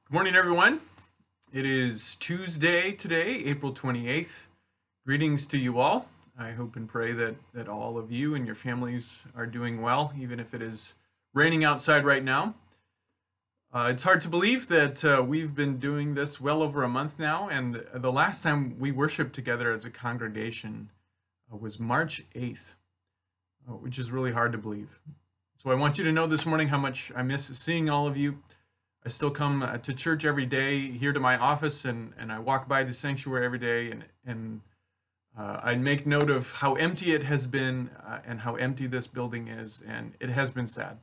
Good morning, everyone. It is Tuesday today, April 28th. Greetings to you all. I hope and pray that all of you and your families are doing well, even if it is raining outside right now. It's hard to believe that we've been doing this well over a month now, and the last time we worshiped together as a congregation was March 8th, which is really hard to believe. So I want you to know this morning how much I miss seeing all of you. I still come to church every day, here to my office, and I walk by the sanctuary every day, and I make note of how empty it has been and how empty this building is, and it has been sad.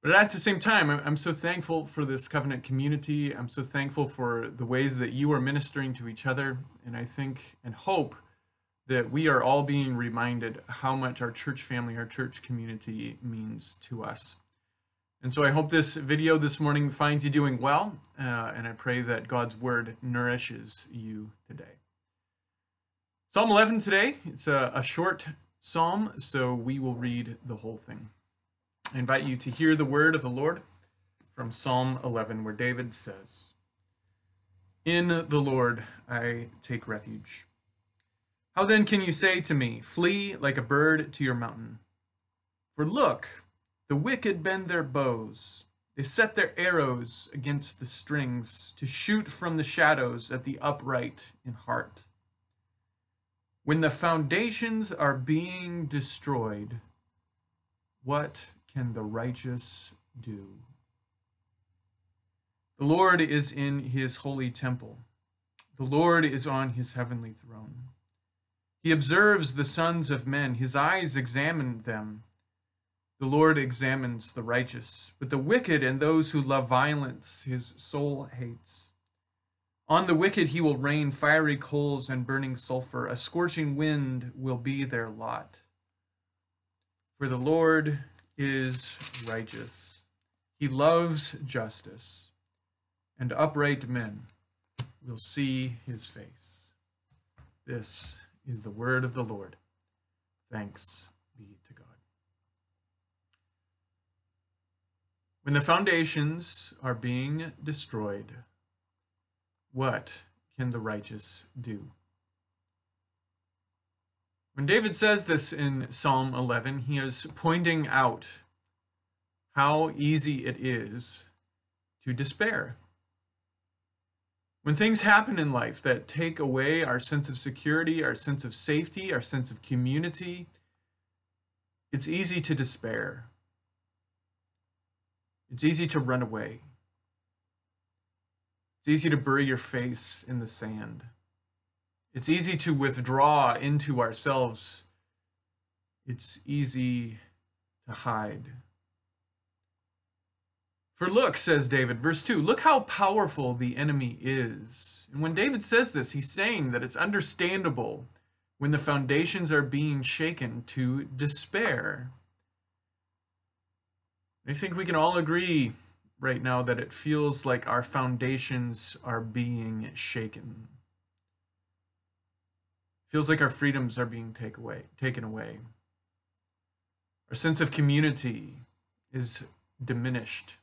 But at the same time, I'm so thankful for this covenant community. I'm so thankful for the ways that you are ministering to each other, and I think and hope that we are all being reminded how much our church family, our church community means to us. And so I hope this video this morning finds you doing well, and I pray that God's word nourishes you today. Psalm 11 today, it's a short psalm, so we will read the whole thing. I invite you to hear the word of the Lord from Psalm 11, where David says, "In the Lord I take refuge. How then can you say to me, 'Flee like a bird to your mountain'? For look, the wicked bend their bows. They set their arrows against the strings to shoot from the shadows at the upright in heart. When the foundations are being destroyed, what can the righteous do? The Lord is in his holy temple. The Lord is on his heavenly throne. He observes the sons of men. His eyes examine them. The Lord examines the righteous, but the wicked and those who love violence his soul hates. On the wicked he will rain fiery coals and burning sulfur. A scorching wind will be their lot. For the Lord is righteous. He loves justice, and upright men will see his face." This is the word of the Lord. Thanks be to God. When the foundations are being destroyed, what can the righteous do? When David says this in Psalm 11, he is pointing out how easy it is to despair. When things happen in life that take away our sense of security, our sense of safety, our sense of community, it's easy to despair. It's easy to run away. It's easy to bury your face in the sand. It's easy to withdraw into ourselves. It's easy to hide. For look, says David, verse 2, look how powerful the enemy is. And when David says this, he's saying that it's understandable when the foundations are being shaken to despair. I think we can all agree right now that it feels like our foundations are being shaken. It feels like our freedoms are being taken away. Our sense of community is diminished.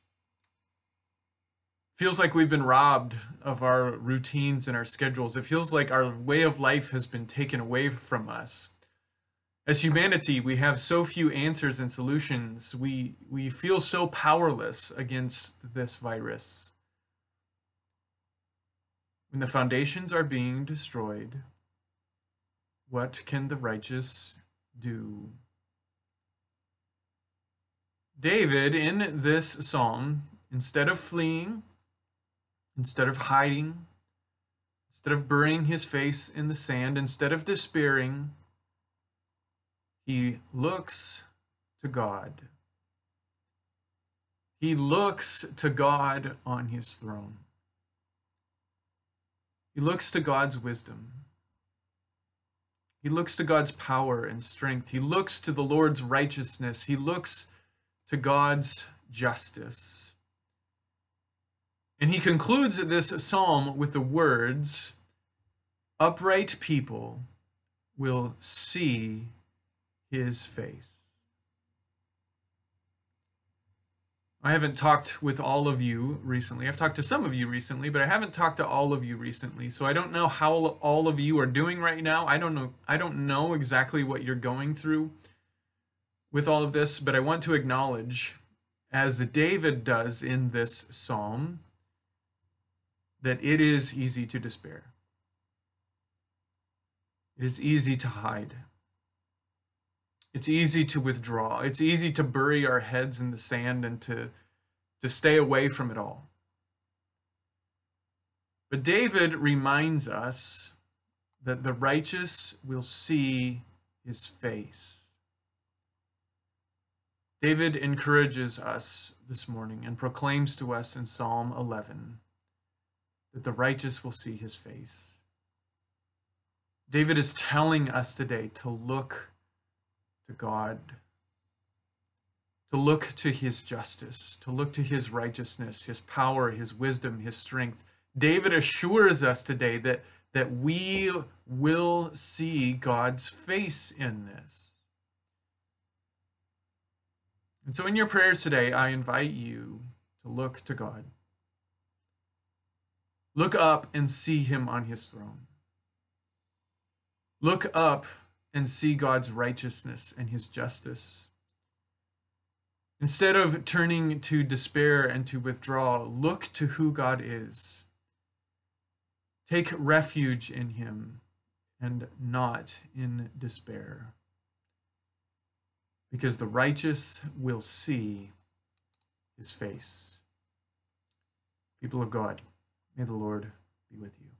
It feels like we've been robbed of our routines and our schedules. It feels like our way of life has been taken away from us. As humanity, we have so few answers and solutions. We feel so powerless against this virus. When the foundations are being destroyed, what can the righteous do? David, in this psalm, instead of fleeing, instead of hiding, instead of burying his face in the sand, instead of despairing, he looks to God. He looks to God on his throne. He looks to God's wisdom. He looks to God's power and strength. He looks to the Lord's righteousness. He looks to God's justice. And he concludes this psalm with the words, "Upright people will see his face." I haven't talked with all of you recently. I've talked to some of you recently, but I haven't talked to all of you recently. So I don't know how all of you are doing right now. I don't know exactly what you're going through with all of this, but I want to acknowledge, as David does in this psalm, that it is easy to despair. It is easy to hide. It's easy to withdraw. It's easy to bury our heads in the sand and to stay away from it all. But David reminds us that the righteous will see his face. David encourages us this morning and proclaims to us in Psalm 11 that the righteous will see his face. David is telling us today to look to God, to look to his justice, to look to his righteousness, his power, his wisdom, his strength. David assures us today that we will see God's face in this. And so in your prayers today, I invite you to look to God. Look up and see him on his throne. Look up and see God's righteousness and his justice. Instead of turning to despair and to withdraw, look to who God is. Take refuge in him and not in despair. Because the righteous will see his face. People of God, may the Lord be with you.